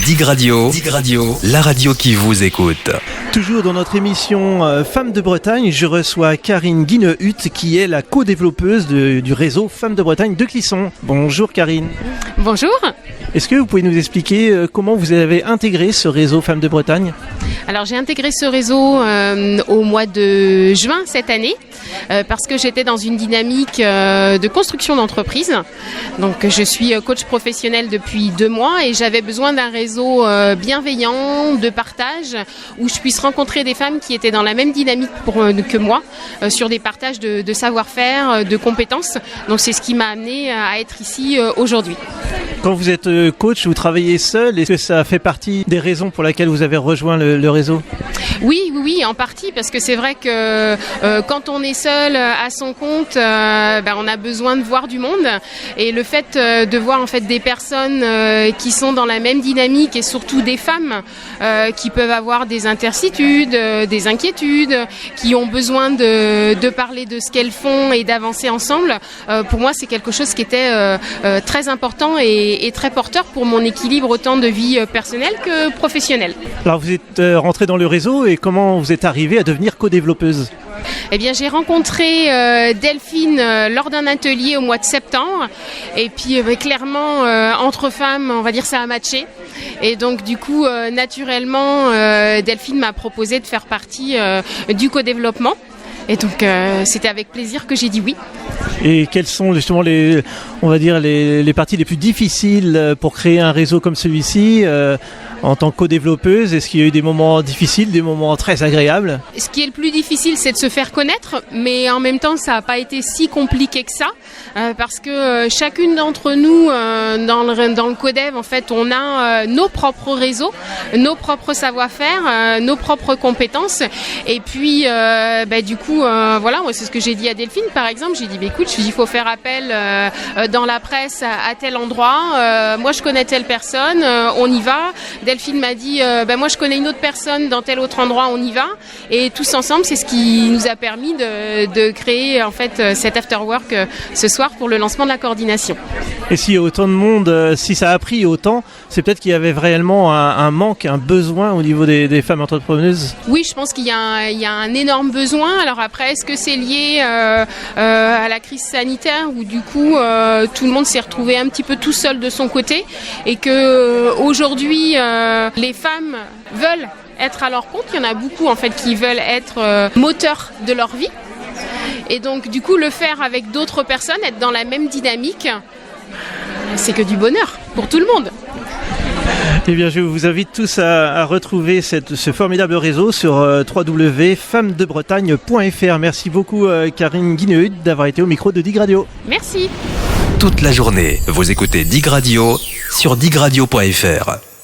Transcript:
Dig Radio, la radio qui vous écoute. Toujours dans notre émission Femmes de Bretagne, je reçois Karine Guinehut qui est la co-développeuse du réseau Femmes de Bretagne de Clisson. Bonjour Karine. Bonjour. Est-ce que vous pouvez nous expliquer comment vous avez intégré ce réseau Femmes de Bretagne ? Alors j'ai intégré ce réseau au mois de juin cette année parce que j'étais dans une dynamique de construction d'entreprise. Donc je suis coach professionnel depuis 2 mois et j'avais besoin d'un réseau bienveillant, de partage, où je puisse rencontrer des femmes qui étaient dans la même dynamique que moi, sur des partages de savoir-faire, de compétences. Donc c'est ce qui m'a amené à être ici aujourd'hui. Quand vous êtes coach, vous travaillez seul. Est-ce que ça fait partie des raisons pour lesquelles vous avez rejoint le réseau ? Oui, en partie, parce que c'est vrai que quand on est seul à son compte, on a besoin de voir du monde. Et le fait de voir en fait des personnes qui sont dans la même dynamique et surtout des femmes qui peuvent avoir des intercitudes, des inquiétudes, qui ont besoin de parler de ce qu'elles font et d'avancer ensemble, pour moi c'est quelque chose qui était très important et très porteur pour mon équilibre autant de vie personnelle que professionnelle. Alors vous êtes rentrée dans le réseau et comment vous êtes arrivée à devenir co-développeuse ? Eh bien, j'ai rencontré Delphine lors d'un atelier au mois de septembre. Et puis, clairement, entre femmes, on va dire ça a matché. Et donc, du coup, naturellement, Delphine m'a proposé de faire partie du co-développement. Et donc, c'était avec plaisir que j'ai dit oui. Et quelles sont justement les parties les plus difficiles pour créer un réseau comme celui-ci en tant que co-développeuse? Est-ce qu'il y a eu des moments difficiles, des moments très agréables? Ce qui est le plus difficile, c'est de se faire connaître, mais en même temps, ça n'a pas été si compliqué que ça, parce que chacune d'entre nous, dans le co-dev, en fait, on a nos propres réseaux, nos propres savoir-faire, nos propres compétences, et puis, du coup, moi, c'est ce que j'ai dit à Delphine, par exemple. J'ai dit, écoute, il faut faire appel dans la presse à tel endroit. Moi, je connais telle personne, on y va. Delphine m'a dit, moi, je connais une autre personne dans tel autre endroit, on y va. Et tous ensemble, c'est ce qui nous a permis de créer en fait cet afterwork ce soir pour le lancement de la coordination. Et s'il y a autant de monde, si ça a pris autant, c'est peut-être qu'il y avait réellement un manque, un besoin au niveau des femmes entrepreneuses. Oui, je pense qu'il y a un énorme besoin. Alors après, est-ce que c'est lié à la crise sanitaire où du coup tout le monde s'est retrouvé un petit peu tout seul de son côté et que aujourd'hui les femmes veulent être à leur compte. Il y en a beaucoup en fait qui veulent être moteurs de leur vie. Et donc du coup le faire avec d'autres personnes, être dans la même dynamique, c'est que du bonheur pour tout le monde. Eh bien, je vous invite tous à retrouver ce formidable réseau sur www.femmesdebretagne.fr. Merci beaucoup Karine Guinehut d'avoir été au micro de Dig Radio. Merci. Toute la journée, vous écoutez Dig Radio sur digradio.fr.